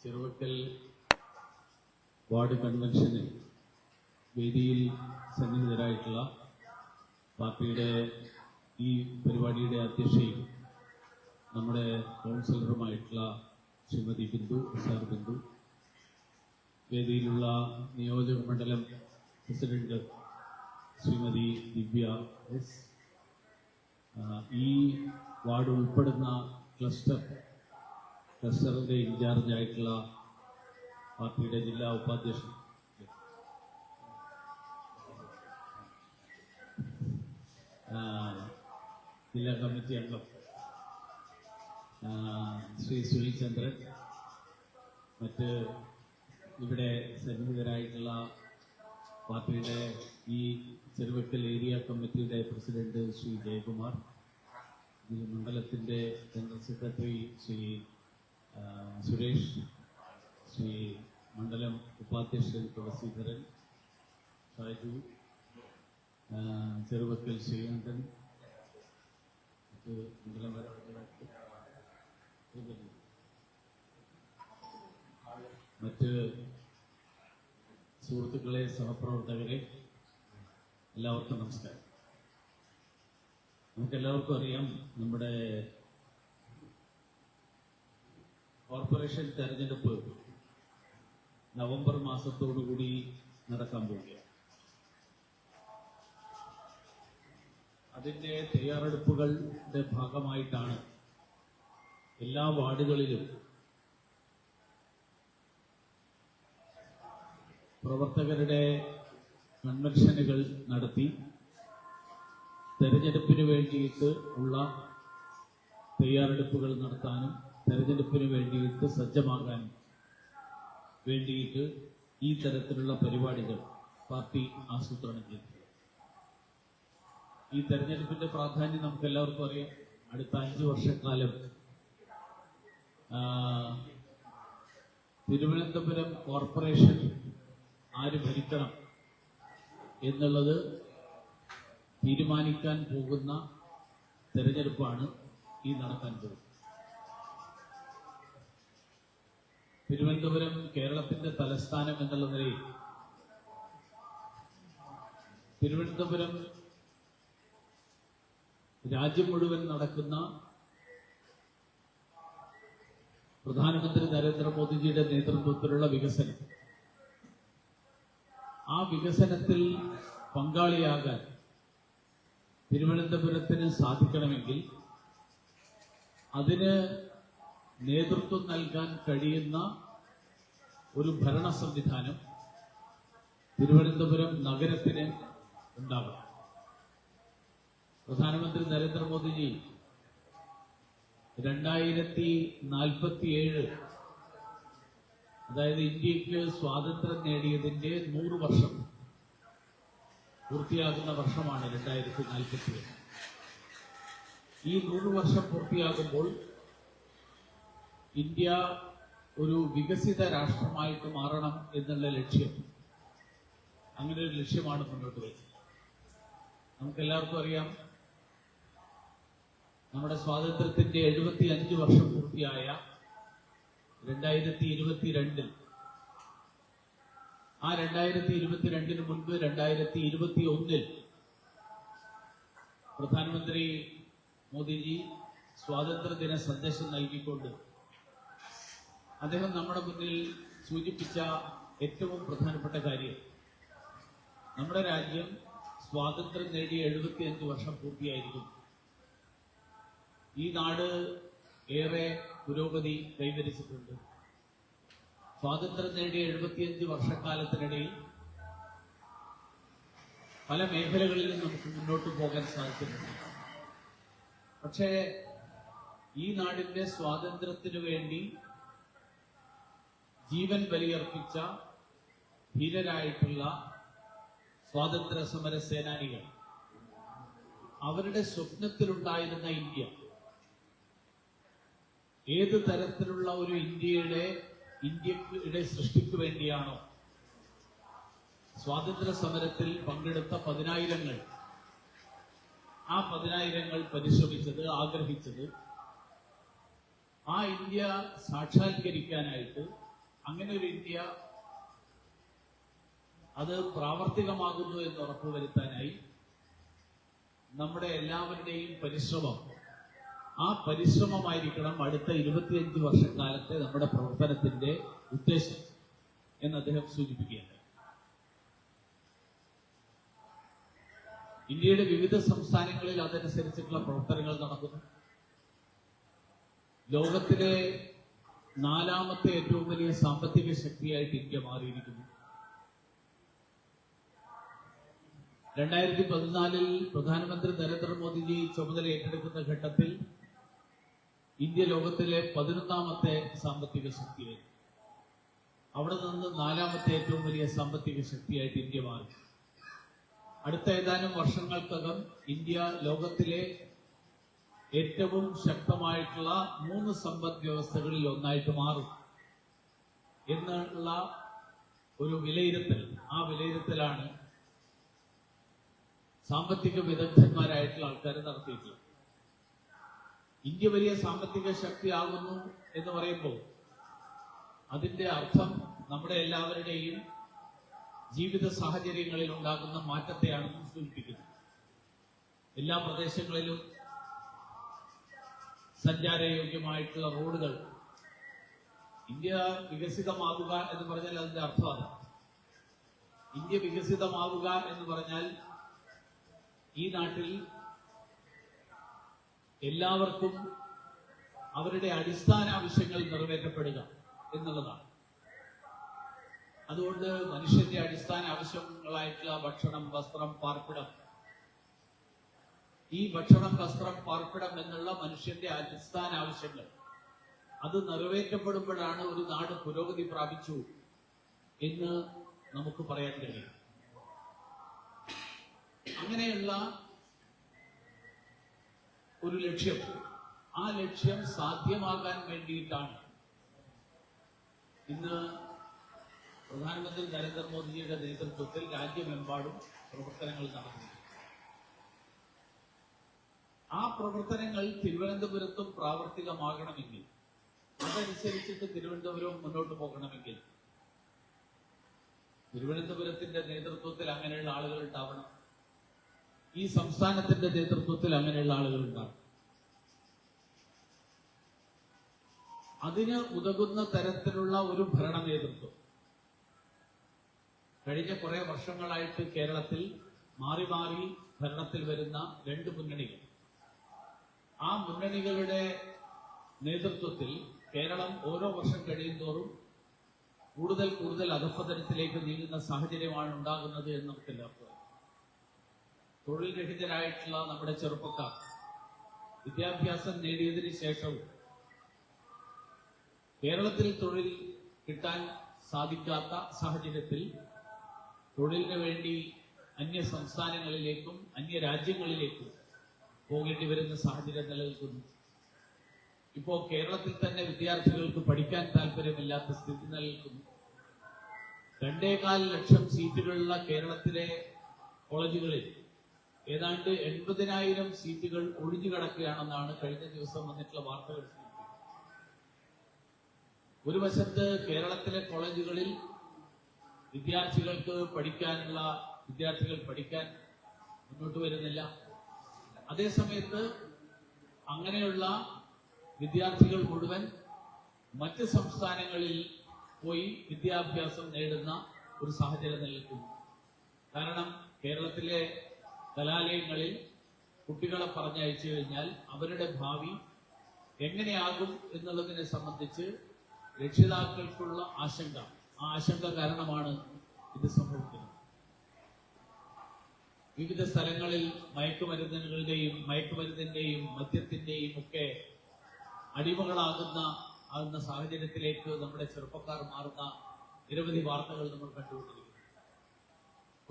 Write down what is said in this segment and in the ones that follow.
Cheruvakkal ward കൺവെൻഷനിൽ വേദിയിൽ സന്നിഹിതരായിട്ടുള്ള പാർട്ടിയുടെ ഈ പരിപാടിയുടെ അധ്യക്ഷയും നമ്മുടെ കൗൺസിലറുമായിട്ടുള്ള ശ്രീമതി ബിന്ദു സാർ ബിന്ദു, വേദിയിലുള്ള നിയോജക മണ്ഡലം പ്രസിഡന്റ് ശ്രീമതി ദിവ്യ എസ്, ഈ വാർഡ് ഉൾപ്പെടുന്ന ക്ലസ്റ്ററിന്റെ ഇൻചാർജായിട്ടുള്ള പാർട്ടിയുടെ ജില്ലാ ഉപാധ്യക്ഷൻ, ജില്ലാ കമ്മിറ്റി അംഗം ശ്രീ സുനിൽ ചന്ദ്രൻ, മറ്റ് ഇവിടെ സന്നിഹിതരായിട്ടുള്ള പാർട്ടിയുടെ ഈ ചെറുവക്കൽ ഏരിയ കമ്മിറ്റിയുടെ പ്രസിഡന്റ് ശ്രീ ജയകുമാർ, ഈ മണ്ഡലത്തിൻ്റെ ജനറൽ സെക്രട്ടറി ശ്രീ സുരേഷ്, ശ്രീ മണ്ഡലം ഉപാധ്യക്ഷൻ തുളസീധരൻ, ഷാജു, ചെറുവക്കൽ ശ്രീകണ്ഠൻ, മണ്ഡലം മറ്റ് സുഹൃത്തുക്കളെ, സഹപ്രവർത്തകരെ, എല്ലാവർക്കും നമസ്കാരം. നമുക്കെല്ലാവർക്കും അറിയാം, നമ്മുടെ കോർപ്പറേഷൻ തെരഞ്ഞെടുപ്പ് നവംബർ മാസത്തോടുകൂടി നടക്കാൻ പോവുകയാണ്. അതിൻ്റെ തയ്യാറെടുപ്പുകളുടെ ഭാഗമായിട്ടാണ് എല്ലാ വാർഡുകളിലും പ്രവർത്തകരുടെ കൺവെൻഷനുകൾ നടത്തി തെരഞ്ഞെടുപ്പിന് വേണ്ടിയിട്ട് ഉള്ള തയ്യാറെടുപ്പുകൾ നടത്താനും തെരഞ്ഞെടുപ്പിന് വേണ്ടിയിട്ട് സജ്ജമാകാനും വേണ്ടിയിട്ട് ഈ തരത്തിലുള്ള പരിപാടികൾ പാർട്ടി ആസൂത്രണം ചെയ്തു. ഈ തെരഞ്ഞെടുപ്പിന്റെ പ്രാധാന്യം നമുക്ക് എല്ലാവർക്കും അറിയാം. അടുത്ത 5 വർഷക്കാലം തിരുവനന്തപുരം കോർപ്പറേഷൻ ആര് ഭരിക്കണം എന്നുള്ളത് തീരുമാനിക്കാൻ പോകുന്ന തെരഞ്ഞെടുപ്പാണ് ഈ നടക്കാൻ പോകുന്നത്. തിരുവനന്തപുരം കേരളത്തിന്റെ തലസ്ഥാനം എന്നുള്ള നിലയിൽ തിരുവനന്തപുരം രാജ്യം മുഴുവൻ നടക്കുന്ന പ്രധാനമന്ത്രി നരേന്ദ്രമോദിജിയുടെ നേതൃത്വത്തിലുള്ള വികസനം, ആ വികസനത്തിൽ പങ്കാളിയാകാൻ തിരുവനന്തപുരത്തിന് സാധിക്കണമെങ്കിൽ അതിന് നേതൃത്വം നൽകാൻ കഴിയുന്ന ഒരു ഭരണ സംവിധാനം തിരുവനന്തപുരം നഗരത്തിന് ഉണ്ടാകണം. പ്രധാനമന്ത്രി നരേന്ദ്രമോദിജി 2047, അതായത് ഇന്ത്യക്ക് സ്വാതന്ത്ര്യം നേടിയതിന്റെ 100 വർഷം പൂർത്തിയാകുന്ന വർഷമാണ് 2047. ഈ 100 വർഷം പൂർത്തിയാകുമ്പോൾ ഇന്ത്യ ഒരു വികസിത രാഷ്ട്രമായിട്ട് മാറണം എന്നുള്ള ലക്ഷ്യം, അങ്ങനെ ഒരു ലക്ഷ്യമാണ് മുന്നോട്ട് വെച്ചത്. നമുക്കെല്ലാവർക്കും അറിയാം, നമ്മുടെ സ്വാതന്ത്ര്യത്തിന്റെ 75 വർഷം പൂർത്തിയായ 2022 ആ 2022 മുൻപ് 2021 പ്രധാനമന്ത്രി മോദിജി സ്വാതന്ത്ര്യദിന സന്ദേശം നൽകിക്കൊണ്ട് അദ്ദേഹം നമ്മുടെ മുന്നിൽ സൂചിപ്പിച്ച ഏറ്റവും പ്രധാനപ്പെട്ട കാര്യം, നമ്മുടെ രാജ്യം സ്വാതന്ത്ര്യം നേടിയ 75 വർഷം പൂർത്തിയായിരിക്കും. ഈ നാട് ഏറെ പുരോഗതി കൈവരിച്ചിട്ടുണ്ട്. സ്വാതന്ത്ര്യം നേടിയ 75 വർഷക്കാലത്തിനിടയിൽ പല മേഖലകളിലും നമുക്ക് മുന്നോട്ട് പോകാൻ സാധിച്ചിട്ടുണ്ട്. പക്ഷേ ഈ നാടിന്റെ സ്വാതന്ത്ര്യത്തിനു വേണ്ടി ജീവൻ ബലിയർപ്പിച്ച ധീരരായിട്ടുള്ള സ്വാതന്ത്ര്യ സമര സേനാനികൾ, അവരുടെ സ്വപ്നത്തിലുണ്ടായിരുന്ന ഏത് തരത്തിലുള്ള ഒരു ഇന്ത്യയുടെ സൃഷ്ടിക്ക് വേണ്ടിയാണോ സ്വാതന്ത്ര്യ സമരത്തിൽ പങ്കെടുത്ത 10,000 ആ 10,000 പരിശ്രമിച്ചത്, ആഗ്രഹിച്ചത്, ആ ഇന്ത്യ സാക്ഷാത്കരിക്കാനായിട്ട് അങ്ങനെ ഒരു ഇന്ത്യ അത് പ്രാവർത്തികമാകുന്നു എന്ന് ഉറപ്പുവരുത്താനായി നമ്മുടെ എല്ലാവരുടെയും പരിശ്രമം, ആ പരിശ്രമമായിരിക്കണം അടുത്ത 25 വർഷക്കാലത്തെ നമ്മുടെ പ്രവർത്തനത്തിന്റെ ഉദ്ദേശം എന്ന് അദ്ദേഹം സൂചിപ്പിക്കുകയാണ്. ഇന്ത്യയുടെ വിവിധ സംസ്ഥാനങ്ങളിൽ അതനുസരിച്ചിട്ടുള്ള പ്രവർത്തനങ്ങൾ നടക്കുന്നു. ലോകത്തിലെ 4ാമത്തെ ഏറ്റവും വലിയ സാമ്പത്തിക ശക്തിയായിട്ട് ഇന്ത്യ മാറിയിരിക്കുന്നു. 2014 പ്രധാനമന്ത്രി നരേന്ദ്രമോദിജി ചുമതല ഏറ്റെടുക്കുന്ന ഘട്ടത്തിൽ ഇന്ത്യ ലോകത്തിലെ 11ാമത്തെ സാമ്പത്തിക ശക്തിയായി, അവിടെ നിന്ന് 4ാമത്തെ ഏറ്റവും വലിയ സാമ്പത്തിക ശക്തിയായിട്ട് ഇന്ത്യ മാറി. അടുത്ത ഏതാനും വർഷങ്ങൾക്കകം ഇന്ത്യ ലോകത്തിലെ ഏറ്റവും ശക്തമായിട്ടുള്ള 3 സമ്പദ് വ്യവസ്ഥകളിൽ ഒന്നായിട്ട് മാറും എന്നുള്ള ഒരു വിലയിരുത്തൽ, ആ വിലയിരുത്തലാണ് സാമ്പത്തിക വിദഗ്ധന്മാരായിട്ടുള്ള ആൾക്കാർ നടത്തിയിട്ടുള്ളത്. ഇന്ത്യ വലിയ സാമ്പത്തിക ശക്തിയാകുന്നു എന്ന് പറയുമ്പോൾ അതിന്റെ അർത്ഥം നമ്മുടെ എല്ലാവരുടെയും ജീവിത സാഹചര്യങ്ങളിൽ ഉണ്ടാകുന്ന മാറ്റത്തെയാണെന്ന് സൂചിപ്പിക്കുന്നത്. എല്ലാ പ്രദേശങ്ങളിലും സഞ്ചാരയോഗ്യമായിട്ടുള്ള റോഡുകൾ, ഇന്ത്യ വികസിതമാവുക എന്ന് പറഞ്ഞാൽ അതിന്റെ അർത്ഥം അതാണ്. ഇന്ത്യ വികസിതമാവുക എന്ന് പറഞ്ഞാൽ ഈ നാട്ടിൽ എല്ലാവർക്കും അവരുടെ അടിസ്ഥാന ആവശ്യങ്ങൾ നിറവേറ്റപ്പെടുക എന്നുള്ളതാണ്. അതുകൊണ്ട് മനുഷ്യന്റെ അടിസ്ഥാന ആവശ്യങ്ങളായിട്ടുള്ള ഭക്ഷണം, വസ്ത്രം, പാർപ്പിടം, ഈ ഭക്ഷണം, വസ്ത്രം, പാർപ്പിടം എന്നുള്ള മനുഷ്യന്റെ അടിസ്ഥാന ആവശ്യങ്ങൾ അത് നിറവേറ്റപ്പെടുമ്പോഴാണ് ഒരു നാട് പുരോഗതി പ്രാപിച്ചു എന്ന് നമുക്ക് പറയാൻ കഴിയും. അങ്ങനെയുള്ള ഒരു ലക്ഷ്യം, ആ ലക്ഷ്യം സാധ്യമാകാൻ വേണ്ടിയിട്ടാണ് ഇന്ന് പ്രധാനമന്ത്രി നരേന്ദ്രമോദിജിയുടെ നേതൃത്വത്തിൽ രാജ്യമെമ്പാടും പ്രവർത്തനങ്ങൾ നടന്നു. ആ പ്രവർത്തനങ്ങൾ തിരുവനന്തപുരത്തും പ്രാവർത്തികമാകണമെങ്കിൽ, അതനുസരിച്ചിട്ട് തിരുവനന്തപുരം മുന്നോട്ട് പോകണമെങ്കിൽ തിരുവനന്തപുരത്തിന്റെ നേതൃത്വത്തിൽ അങ്ങനെയുള്ള ആളുകൾ ഉണ്ടാവണം. ഈ സംസ്ഥാനത്തിന്റെ നേതൃത്വത്തിൽ അങ്ങനെയുള്ള ആളുകൾ ഉണ്ടാകും. അതിന് ഉതകുന്ന തരത്തിലുള്ള ഒരു ഭരണ നേതൃത്വം കഴിഞ്ഞ കുറെ വർഷങ്ങളായിട്ട് കേരളത്തിൽ മാറി മാറി ഭരണത്തിൽ വരുന്ന 2 മുന്നണികൾ, ആ മുന്നണികളുടെ നേതൃത്വത്തിൽ കേരളം ഓരോ വർഷം കഴിയുന്തോറും കൂടുതൽ കൂടുതൽ അധഃപതനത്തിലേക്ക് നീങ്ങുന്ന സാഹചര്യമാണ് ഉണ്ടാകുന്നത് എന്ന് നമുക്ക് എല്ലാവർക്കും. തൊഴിൽ രഹിതരായിട്ടുള്ള നമ്മുടെ ചെറുപ്പക്കാർ വിദ്യാഭ്യാസം നേടിയതിന് ശേഷവും കേരളത്തിൽ തൊഴിൽ കിട്ടാൻ സാധിക്കാത്ത സാഹചര്യത്തിൽ തൊഴിലിന് വേണ്ടി അന്യ സംസ്ഥാനങ്ങളിലേക്കും അന്യ രാജ്യങ്ങളിലേക്കും പോകേണ്ടി വരുന്ന സാഹചര്യം നിലനിൽക്കുന്നു. ഇപ്പോ കേരളത്തിൽ തന്നെ വിദ്യാർത്ഥികൾക്ക് പഠിക്കാൻ താല്പര്യമില്ലാത്ത സ്ഥിതി നിലനിൽക്കുന്നു. 2.25 ലക്ഷം സീറ്റുകളുള്ള കേരളത്തിലെ കോളേജുകളിൽ ഏതാണ്ട് 80,000 സീറ്റുകൾ ഒഴിഞ്ഞു കിടക്കുകയാണെന്നാണ് കഴിഞ്ഞ ദിവസം വന്നിട്ടുള്ള വാർത്തകൾ സൂചിപ്പിക്കുന്നത്. ഒരു വശത്ത് കേരളത്തിലെ കോളേജുകളിൽ വിദ്യാർത്ഥികൾ പഠിക്കാൻ മുന്നോട്ട് വരുന്നില്ല. അതേസമയത്ത് അങ്ങനെയുള്ള വിദ്യാർത്ഥികൾ മുഴുവൻ മറ്റ് സംസ്ഥാനങ്ങളിൽ പോയി വിദ്യാഭ്യാസം നേടുന്ന ഒരു സാഹചര്യം നിലനിൽക്കുന്നു. കാരണം കേരളത്തിലെ കലാലയങ്ങളിൽ കുട്ടികളെ പറഞ്ഞയച്ചു കഴിഞ്ഞാൽ അവരുടെ ഭാവി എങ്ങനെയാകും എന്നുള്ളതിനെ സംബന്ധിച്ച് രക്ഷിതാക്കൾക്കുള്ള ആശങ്ക, ആ ആശങ്ക കാരണമാണ് ഇത് സംഭവിക്കുന്നത്. വിവിധ സ്ഥലങ്ങളിൽ മയക്കുമരുന്നിന്റെയും മദ്യത്തിന്റെയും ഒക്കെ അടിമകളാകുന്ന സാഹചര്യത്തിലേക്ക് നമ്മുടെ ചെറുപ്പക്കാർ മാറുന്ന നിരവധി വാർത്തകൾ നമ്മൾ കണ്ടുകൊണ്ടിരിക്കുന്നു.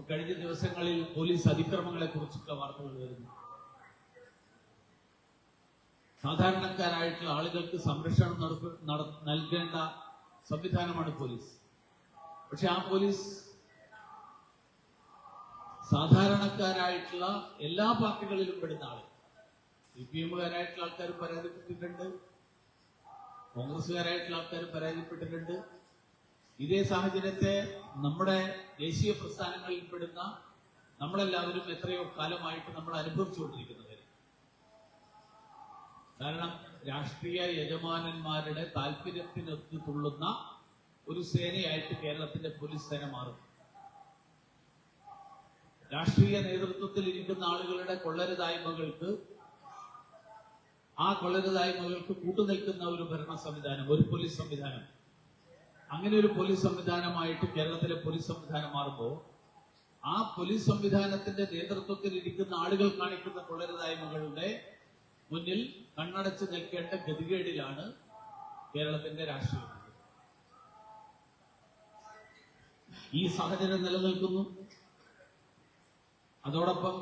കഴിഞ്ഞ ദിവസങ്ങളിൽ പോലീസ് അതിക്രമങ്ങളെ കുറിച്ചുള്ള വാർത്തകൾ വരുന്നു. സാധാരണക്കാരായിട്ടുള്ള ആളുകൾക്ക് സംരക്ഷണം നൽകേണ്ട സംവിധാനമാണ് പോലീസ്. പക്ഷെ ആ പോലീസ് സാധാരണക്കാരായിട്ടുള്ള എല്ലാ പാർട്ടികളിലും പെടുന്ന ആളുകൾ, CPM-കാരായിട്ടുള്ള ആൾക്കാരും പരാതിപ്പെട്ടിട്ടുണ്ട്, കോൺഗ്രസുകാരായിട്ടുള്ള ആൾക്കാരും പരാതിപ്പെട്ടിട്ടുണ്ട്, ഇതേ സാഹചര്യത്തെ നമ്മുടെ ദേശീയ പ്രസ്ഥാനങ്ങളിൽപ്പെടുന്ന നമ്മളെല്ലാവരും എത്രയോ കാലമായിട്ട് നമ്മൾ അനുഭവിച്ചുകൊണ്ടിരിക്കുന്നത്. കാരണം രാഷ്ട്രീയ യജമാനന്മാരുടെ താല്പര്യത്തിനൊത്തു തുള്ളുന്ന ഒരു സേനയായിട്ട് കേരളത്തിന്റെ പോലീസ് സേന മാറും. രാഷ്ട്രീയ നേതൃത്വത്തിൽ ഇരിക്കുന്ന ആളുകളുടെ കൊള്ളരുതായ്മകൾക്ക്, ആ കൊള്ളരുതായ്മകൾക്ക് കൂട്ടുനിൽക്കുന്ന ഒരു ഭരണ സംവിധാനം, ഒരു പോലീസ് സംവിധാനം, അങ്ങനെ ഒരു പോലീസ് സംവിധാനമായിട്ട് കേരളത്തിലെ പോലീസ് സംവിധാനം മാറുമ്പോൾ ആ പോലീസ് സംവിധാനത്തിന്റെ നേതൃത്വത്തിൽ ഇരിക്കുന്ന ആളുകൾ കാണിക്കുന്ന കൊള്ളരുതായ്മകളുടെ മുന്നിൽ കണ്ണടച്ച് നിൽക്കേണ്ട ഗതികേടിലാണ് കേരളത്തിന്റെ രാഷ്ട്രീയം. ഈ സാഹചര്യം നിലനിൽക്കുന്നു. അതോടൊപ്പം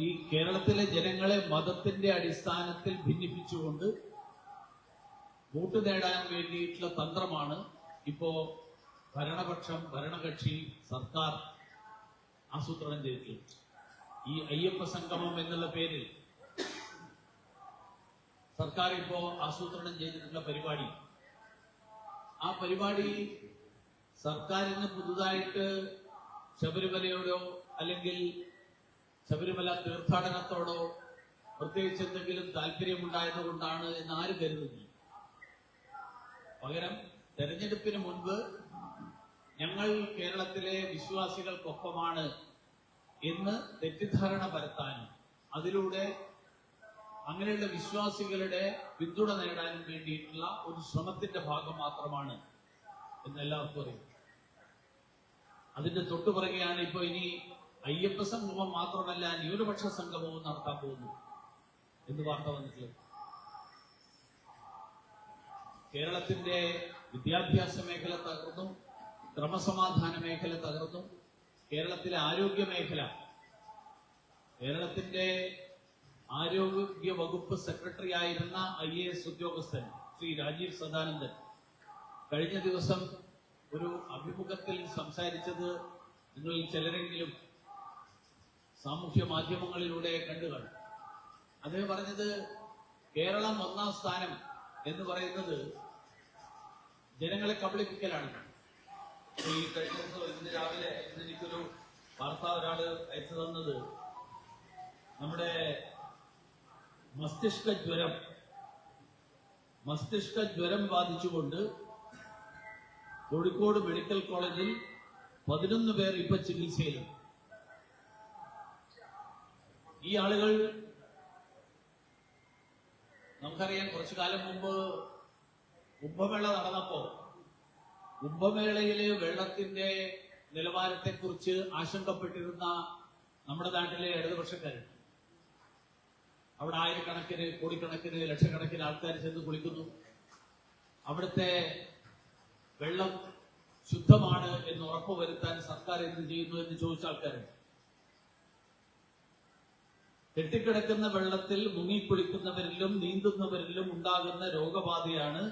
ഈ കേരളത്തിലെ ജനങ്ങളെ മതത്തിന്റെ അടിസ്ഥാനത്തിൽ ഭിന്നിപ്പിച്ചുകൊണ്ട് വോട്ട് നേടാൻ വേണ്ടിയിട്ടുള്ള തന്ത്രമാണ് ഇപ്പോ ഭരണപക്ഷം, ഭരണകക്ഷി, സർക്കാർ ആസൂത്രണം ചെയ്തിട്ടുള്ളത്. ഈ അയ്യപ്പ സംഗമം എന്നുള്ള പേരിൽ സർക്കാർ ഇപ്പോ ആസൂത്രണം ചെയ്തിട്ടുള്ള പരിപാടി, ആ പരിപാടി സർക്കാരിന് പുതുതായിട്ട് ശബരിമലയോടോ അല്ലെങ്കിൽ ശബരിമല തീർത്ഥാടനത്തോടോ പ്രത്യേകിച്ച് എന്തെങ്കിലും താല്പര്യമുണ്ടായതുകൊണ്ടാണ് എന്ന് ആരും കരുതുന്നില്ല. പകരം തെരഞ്ഞെടുപ്പിന് മുൻപ് ഞങ്ങൾ കേരളത്തിലെ വിശ്വാസികൾക്കൊപ്പമാണ് എന്ന് തെറ്റിദ്ധാരണ പരത്താനും അതിലൂടെ അങ്ങനെയുള്ള വിശ്വാസികളുടെ പിന്തുണ നേടാനും വേണ്ടിയിട്ടുള്ള ഒരു ശ്രമത്തിന്റെ ഭാഗം മാത്രമാണ് എന്ന് എല്ലാവർക്കും അറിയാം. അതിന്റെ തൊട്ടുപുറകെയാണ് ഇപ്പൊ ഇനി അയ്യപ്പ സംഗമം മാത്രമല്ല ന്യൂനപക്ഷ സംഗമവും നടത്താൻ പോകുന്നു എന്ന് വാർത്ത വന്നിട്ടുള്ളത്. കേരളത്തിന്റെ വിദ്യാഭ്യാസ മേഖല തകർന്നു, ക്രമസമാധാന മേഖല തകർന്നു, കേരളത്തിലെ ആരോഗ്യ മേഖല, കേരളത്തിന്റെ ആരോഗ്യ വകുപ്പ് സെക്രട്ടറി ആയിരുന്ന IAS ഉദ്യോഗസ്ഥൻ ശ്രീ രാജീവ് സദാനന്ദൻ കഴിഞ്ഞ ദിവസം ഒരു അഭിമുഖത്തിൽ സംസാരിച്ചത് നിങ്ങളിൽ ചിലരെങ്കിലും സാമൂഹ്യ മാധ്യമങ്ങളിലൂടെ കണ്ടു കാണും. അദ്ദേഹം പറഞ്ഞത് കേരളം 1ാം സ്ഥാനം എന്ന് പറയുന്നത് ജനങ്ങളെ കബളിപ്പിക്കലാണ്. ഈ കഴിഞ്ഞ ദിവസം ഇന്ന് രാവിലെ എനിക്കൊരു വാർത്ത ഒരാള് അയച്ചു തന്നത്, നമ്മുടെ മസ്തിഷ്ക ജ്വരം ബാധിച്ചുകൊണ്ട് കോഴിക്കോട് മെഡിക്കൽ കോളേജിൽ 11 പേർ ഇപ്പൊ ചികിത്സയിലും. ഈ ആളുകൾ, നമുക്കറിയാം, കുറച്ചു കാലം മുമ്പ് കുംഭമേള നടന്നപ്പോ കുംഭമേളയിലെ വെള്ളത്തിന്റെ നിലവാരത്തെക്കുറിച്ച് ആശങ്കപ്പെട്ടിരുന്ന നമ്മുടെ നാട്ടിലെ ഇടതുപക്ഷക്കാരുണ്ട്. അവിടെ ആയിരക്കണക്കിന്, കോടിക്കണക്കിന്, ലക്ഷക്കണക്കിന് ആൾക്കാർ ചെന്ന് കുളിക്കുന്നു. അവിടുത്തെ വെള്ളം ശുദ്ധമാണ് എന്ന് ഉറപ്പുവരുത്താൻ സർക്കാർ എന്ത് ചെയ്യുന്നു എന്ന് ചോദിച്ച ആൾക്കാരുണ്ട്. കെട്ടിക്കിടക്കുന്ന വെള്ളത്തിൽ മുങ്ങിക്കുളിക്കുന്നവരിലും നീന്തുന്നവരിലും ഉണ്ടാകുന്ന രോഗബാധയാണ്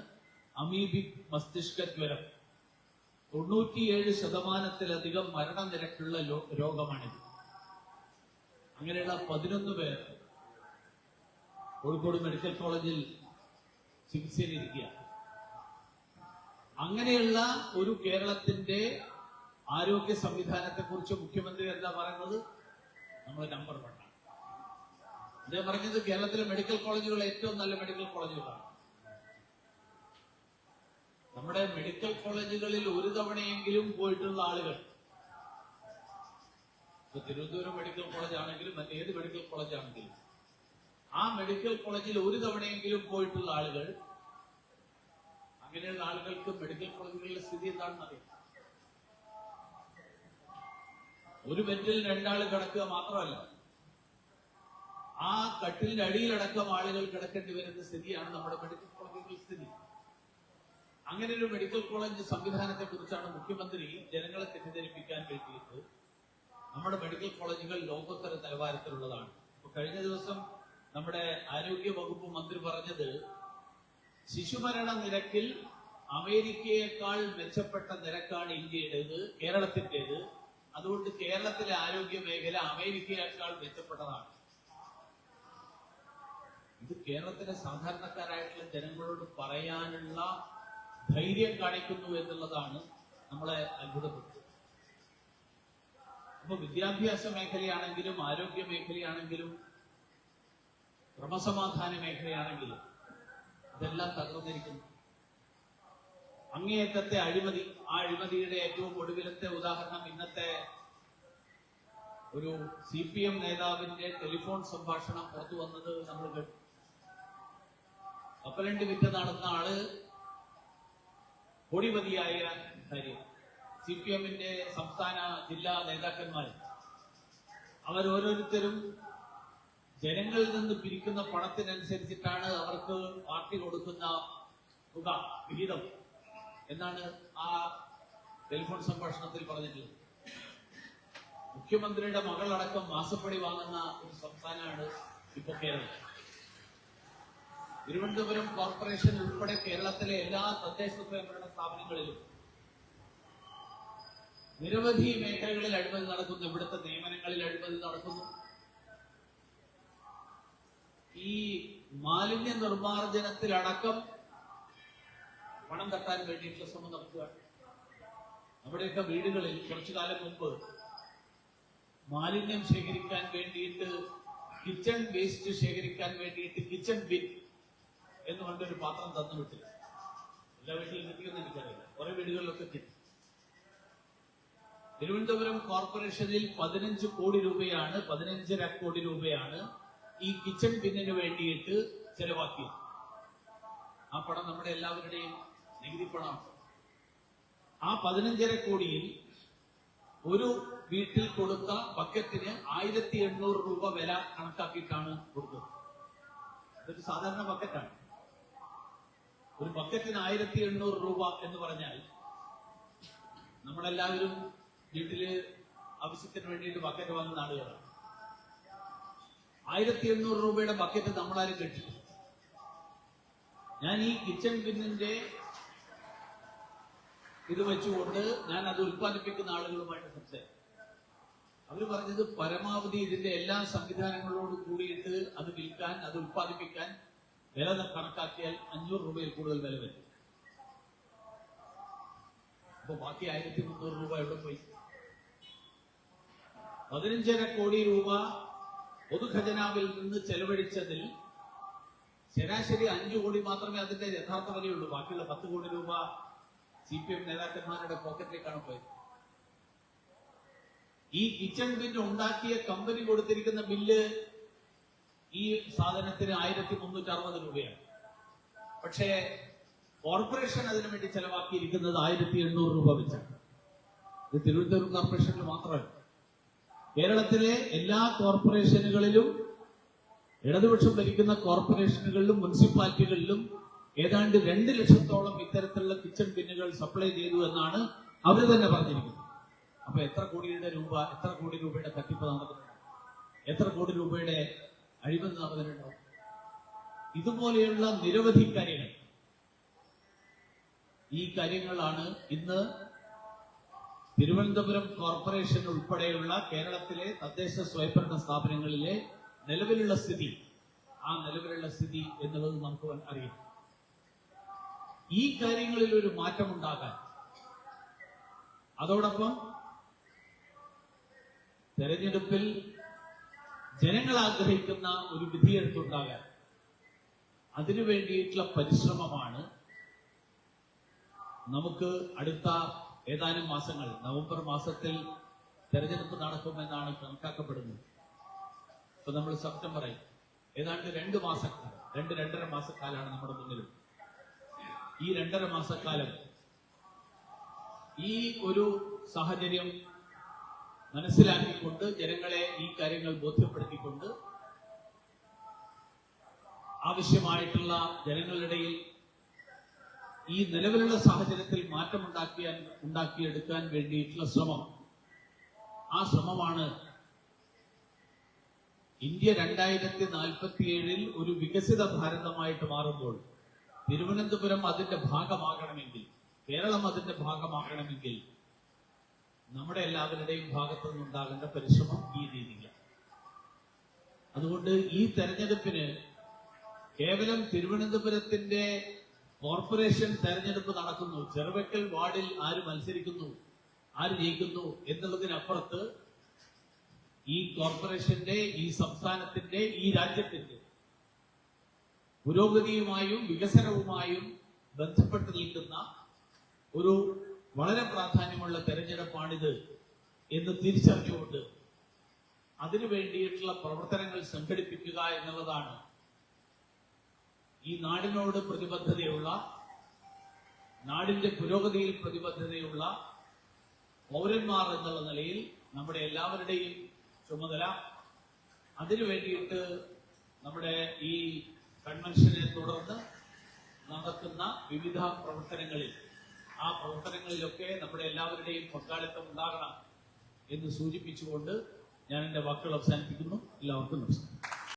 അമീബിക് മസ്തിഷ്ക ജ്വരം. 97% മരണനിരക്കുള്ള രോഗമാണിത്. അങ്ങനെയുള്ള 11 പേർ കോഴിക്കോട് മെഡിക്കൽ കോളേജിൽ ചികിത്സയിലിരിക്കുക. അങ്ങനെയുള്ള ഒരു കേരളത്തിന്റെ ആരോഗ്യ സംവിധാനത്തെ കുറിച്ച് മുഖ്യമന്ത്രി എന്താ പറയുന്നത്? നമ്മൾ നമ്പർ 1 ആണ്. അദ്ദേഹം പറഞ്ഞത് കേരളത്തിലെ മെഡിക്കൽ കോളേജുകൾ ഏറ്റവും നല്ല മെഡിക്കൽ കോളേജുകളാണ്. നമ്മുടെ മെഡിക്കൽ കോളേജുകളിൽ ഒരു തവണയെങ്കിലും പോയിട്ടുള്ള ആളുകൾ, ഇപ്പൊ തിരുവനന്തപുരം മെഡിക്കൽ കോളേജ് ആണെങ്കിലും മറ്റേത് മെഡിക്കൽ കോളേജ് ആണെങ്കിലും, ആ മെഡിക്കൽ കോളേജിൽ ഒരു തവണയെങ്കിലും പോയിട്ടുള്ള ആളുകൾ, അങ്ങനെയുള്ള ആളുകൾക്ക് മെഡിക്കൽ കോളേജുകളിലെ സ്ഥിതി എന്താണെന്ന് അറിയാം. ഒരു ബെഞ്ചിൽ 2 ആൾ കിടക്കുക മാത്രമല്ല, ആ കട്ടിലിന്റെ അടിയിലടക്കം ആളുകൾ കിടക്കേണ്ടി വരുന്ന സ്ഥിതിയാണ് നമ്മുടെ മെഡിക്കൽ കോളേജുകളുടെ സ്ഥിതി. അങ്ങനെ ഒരു മെഡിക്കൽ കോളേജ് സംവിധാനത്തെ കുറിച്ചാണ് മുഖ്യമന്ത്രി ജനങ്ങളെ തെറ്റിദ്ധരിപ്പിക്കാൻ വേണ്ടിയിട്ട് നമ്മുടെ മെഡിക്കൽ കോളേജുകൾ ലോകോത്തര നിലവാരത്തിലുള്ളതാണ്. ഇപ്പൊ കഴിഞ്ഞ ദിവസം നമ്മുടെ ആരോഗ്യ വകുപ്പ് മന്ത്രി പറഞ്ഞത്, ശിശുമരണ നിരക്കിൽ അമേരിക്കയേക്കാൾ മെച്ചപ്പെട്ട നിരക്കാണ് ഇന്ത്യയുടേത്, കേരളത്തിന്റേത്. അതുകൊണ്ട് കേരളത്തിലെ ആരോഗ്യ മേഖല അമേരിക്കയേക്കാൾ മെച്ചപ്പെട്ടതാണ്. ഇത് കേരളത്തിലെ സാധാരണക്കാരായിട്ടുള്ള ജനങ്ങളോട് പറയാനുള്ള ധൈര്യം കാണിക്കുന്നു എന്നുള്ളതാണ് നമ്മളെ അത്ഭുതപ്പെടുത്തുന്നത്. അപ്പൊ വിദ്യാഭ്യാസ മേഖലയാണെങ്കിലും ആരോഗ്യ മേഖലയാണെങ്കിലും ക്രമസമാധാന മേഖലയാണെങ്കിലും ഇതെല്ലാം തകർന്നിരിക്കുന്നു. അങ്ങേയറ്റത്തെ അഴിമതി, ആ അഴിമതിയുടെ ഏറ്റവും ഒടുവിലത്തെ ഉദാഹരണം ഇന്നത്തെ ഒരു CPM നേതാവിന്റെ ടെലിഫോൺ സംഭാഷണം പുറത്തു വന്നത് നമ്മൾ കേട്ടു. കപ്പലണ്ടി വിറ്റ് നടന്ന ആള് കോടിപതിയായ കാര്യം. CPM-ന്റെ സംസ്ഥാന ജില്ലാ നേതാക്കന്മാർ അവരോരോരുത്തരും ജനങ്ങളിൽ നിന്ന് പിരിക്കുന്ന പണത്തിനനുസരിച്ചിട്ടാണ് അവർക്ക് പാർട്ടി കൊടുക്കുന്ന തുക വിഹിതം എന്നാണ് ആ ടെലിഫോൺ സംഭാഷണത്തിൽ പറഞ്ഞിട്ടുള്ളത്. മുഖ്യമന്ത്രിയുടെ മകളടക്കം മാസപ്പടി വാങ്ങുന്ന ഒരു സംസ്ഥാനമാണ് ഇപ്പൊ കേരളം. തിരുവനന്തപുരം കോർപ്പറേഷൻ ഉൾപ്പെടെ കേരളത്തിലെ എല്ലാ തദ്ദേശ സ്വയംഭരണ സ്ഥാപനങ്ങളിലും നിരവധി മേഖലകളിൽ അഴിമതി നടക്കുന്നു. ഇവിടുത്തെ നിയമനങ്ങളിൽ അഴിമതി നടക്കുന്നു. ഈ മാലിന്യ നിർമ്മാർജ്ജനത്തിലടക്കം പണം തട്ടാൻ വേണ്ടിയിട്ടുള്ള ശ്രമം നടത്തുകയാണ്. നമ്മുടെയൊക്കെ വീടുകളിൽ കുറച്ചു കാലം മുമ്പ് മാലിന്യം ശേഖരിക്കാൻ വേണ്ടിയിട്ട്, കിച്ചൺ വേസ്റ്റ് ശേഖരിക്കാൻ വേണ്ടിയിട്ട് കിച്ചൺ ബിൻ എന്ന് പറഞ്ഞൊരു പാത്രം തന്നു വിട്ടില്ല. എല്ലാ വീട്ടിലും കിട്ടിയെന്ന് എനിക്കറിയില്ല, കുറെ വീടുകളിലൊക്കെ കിട്ടി. തിരുവനന്തപുരം കോർപ്പറേഷനിൽ 15 കോടി രൂപയാണ്, 15.5 കോടി രൂപയാണ് ഈ കിച്ചൺ ബിന്നിന് വേണ്ടിയിട്ട് ചെലവാക്കിയത്. ആ പണം നമ്മുടെ എല്ലാവരുടെയും നികുതി പണമാണ്. ആ 15.5 കോടിയിൽ ഒരു വീട്ടിൽ കൊടുത്ത ബക്കറ്റിന് 1800 രൂപ വില കണക്കാക്കിയിട്ടാണ് കൊടുത്തത്. ഇതൊരു സാധാരണ ബക്കറ്റാണ്. ഒരു ബക്കറ്റിന് 1800 രൂപ എന്ന് പറഞ്ഞാൽ നമ്മളെല്ലാവരും വീട്ടില് ആവശ്യത്തിന് വേണ്ടിയിട്ട് ബക്കറ്റ് വാങ്ങുന്ന ആളുകളാണ്. 1800 രൂപയുടെ ബക്കറ്റ് നമ്മളാരും കെട്ടില്ല. ഞാൻ ഈ കിച്ചൺ ബിന്നിന്റെ ഇത് വെച്ചുകൊണ്ട് ഞാൻ അത് ഉൽപ്പാദിപ്പിക്കുന്ന ആളുകളുമായിട്ട് സംസാരിച്ചു. അവര് പറഞ്ഞത് പരമാവധി ഇതിന്റെ എല്ലാ സംവിധാനങ്ങളോട് കൂടിയിട്ട് അത് വിൽക്കാൻ, അത് ഉൽപ്പാദിപ്പിക്കാൻ വില കണക്കാക്കിയാൽ 500 രൂപയിൽ കൂടുതൽ വില വരും. അപ്പൊ ബാക്കി 1300 രൂപ എവിടെ പോയി? 15.5 കോടി രൂപ പൊതുഖജനാവിൽ നിന്ന് ചെലവഴിച്ചതിൽ ശരാശരി 5 കോടി മാത്രമേ അതിന്റെ യഥാർത്ഥ വിലയുള്ളൂ. ബാക്കിയുള്ള 10 കോടി രൂപ CPM നേതാക്കന്മാരുടെ പോക്കറ്റിലേക്കാണ് പോയത്. ഈ കിച്ചൺ ബില്ല് ഉണ്ടാക്കിയ കമ്പനി കൊടുത്തിരിക്കുന്ന ബില്ല് ഈ സാധനത്തിന് 1360 രൂപയാണ്. പക്ഷേ കോർപ്പറേഷൻ അതിനു വേണ്ടി ചെലവാക്കിയിരിക്കുന്നത് 1800 രൂപ വെച്ചാണ്. ഇത് തിരുവനന്തപുരം കോർപ്പറേഷനിൽ മാത്രമല്ല, കേരളത്തിലെ എല്ലാ കോർപ്പറേഷനുകളിലും, ഇടതുപക്ഷം ഭരിക്കുന്ന കോർപ്പറേഷനുകളിലും മുനിസിപ്പാലിറ്റികളിലും ഏതാണ്ട് 2 ലക്ഷത്തോളം ഇത്തരത്തിലുള്ള കിച്ചൺ ബിന്നുകൾ സപ്ലൈ ചെയ്തു എന്നാണ് അവർ തന്നെ പറഞ്ഞിരിക്കുന്നത്. അപ്പൊ എത്ര കോടി രൂപയുടെ തട്ടിപ്പ് നടന്നിട്ടുണ്ട്? എത്ര കോടി രൂപയുടെ അഴിമതി നടന്നിട്ടുണ്ടാവും? ഇതുപോലെയുള്ള നിരവധി കാര്യങ്ങൾ, ഈ കാര്യങ്ങളാണ് ഇന്ന് തിരുവനന്തപുരം കോർപ്പറേഷൻ ഉൾപ്പെടെയുള്ള കേരളത്തിലെ തദ്ദേശ സ്വയംഭരണ സ്ഥാപനങ്ങളിലെ നിലവിലുള്ള സ്ഥിതി. ആ നിലവിലുള്ള സ്ഥിതി എന്നുള്ളത് നമുക്ക് അറിയാം. ഈ കാര്യങ്ങളിൽ ഒരു മാറ്റമുണ്ടാകാൻ, അതോടൊപ്പം തെരഞ്ഞെടുപ്പിൽ ജനങ്ങൾ ആഗ്രഹിക്കുന്ന ഒരു വിധിയെഴുത്തുണ്ടാകാൻ, അതിനു വേണ്ടിയിട്ടുള്ള പരിശ്രമമാണ് നമുക്ക് അടുത്ത ഏതാനും മാസങ്ങൾ, നവംബർ മാസത്തിൽ തെരഞ്ഞെടുപ്പ് നടക്കുമെന്നാണ് കണക്കാക്കപ്പെടുന്നത്. ഇപ്പൊ നമ്മൾ സെപ്റ്റംബറായി, ഏതാണ്ട് 2.5 മാസക്കാലാണ് നമ്മുടെ മുന്നിലും. ഈ 2.5 മാസക്കാലം ഈ ഒരു സാഹചര്യം മനസ്സിലാക്കിക്കൊണ്ട്, ജനങ്ങളെ ഈ കാര്യങ്ങൾ ബോധ്യപ്പെടുത്തിക്കൊണ്ട്, ആവശ്യമായിട്ടുള്ള ജനങ്ങളിടയിൽ ഈ നിലവിലുള്ള സാഹചര്യത്തിൽ ഉണ്ടാക്കിയെടുക്കാൻ വേണ്ടിയിട്ടുള്ള ശ്രമം, ആ ശ്രമമാണ് ഇന്ത്യ 2047 ഒരു വികസിത ഭാരതമായിട്ട് മാറുമ്പോൾ തിരുവനന്തപുരം അതിന്റെ ഭാഗമാകണമെങ്കിൽ, കേരളം അതിന്റെ ഭാഗമാകണമെങ്കിൽ നമ്മുടെ എല്ലാവരുടെയും ഭാഗത്തു നിന്നുണ്ടാകേണ്ട പരിശ്രമം ഈ രീതിയിലാണ്. അതുകൊണ്ട് ഈ തെരഞ്ഞെടുപ്പിന് കേവലം തിരുവനന്തപുരത്തിന്റെ കോർപ്പറേഷൻ തെരഞ്ഞെടുപ്പ് നടക്കുന്നു, ചെറുവക്കൽ വാർഡിൽ ആര് മത്സരിക്കുന്നു, ആര് ജയിക്കുന്നു എന്നുള്ളതിനപ്പുറത്ത് ഈ കോർപ്പറേഷന്റെ, ഈ സംസ്ഥാനത്തിന്റെ, ഈ രാജ്യത്തിന്റെ പുരോഗതിയുമായും വികസനവുമായും ബന്ധപ്പെട്ട് നിൽക്കുന്ന ഒരു വളരെ പ്രാധാന്യമുള്ള തെരഞ്ഞെടുപ്പാണിത് എന്ന് തിരിച്ചറിഞ്ഞുകൊണ്ട് അതിനു വേണ്ടിയിട്ടുള്ള പ്രവർത്തനങ്ങൾ സംഘടിപ്പിക്കുക എന്നുള്ളതാണ് ഈ നാടിനോട് പ്രതിബദ്ധതയുള്ള, നാടിന്റെ പുരോഗതിയിൽ പ്രതിബദ്ധതയുള്ള പൗരന്മാർ എന്നുള്ള നിലയിൽ നമ്മുടെ എല്ലാവരുടെയും ചുമതല. അതിനു വേണ്ടിയിട്ട് നമ്മുടെ ഈ കൺവെൻഷനെ തുടർന്ന് നടക്കുന്ന വിവിധ പ്രവർത്തനങ്ങളിൽ, ആ പ്രവർത്തനങ്ങളിലൊക്കെ നമ്മുടെ എല്ലാവരുടെയും പങ്കാളിത്തം ഉണ്ടാകണം എന്ന് സൂചിപ്പിച്ചുകൊണ്ട് ഞാൻ എന്റെ വാക്കുകൾ അവസാനിപ്പിക്കുന്നു. എല്ലാവർക്കും നമസ്കാരം.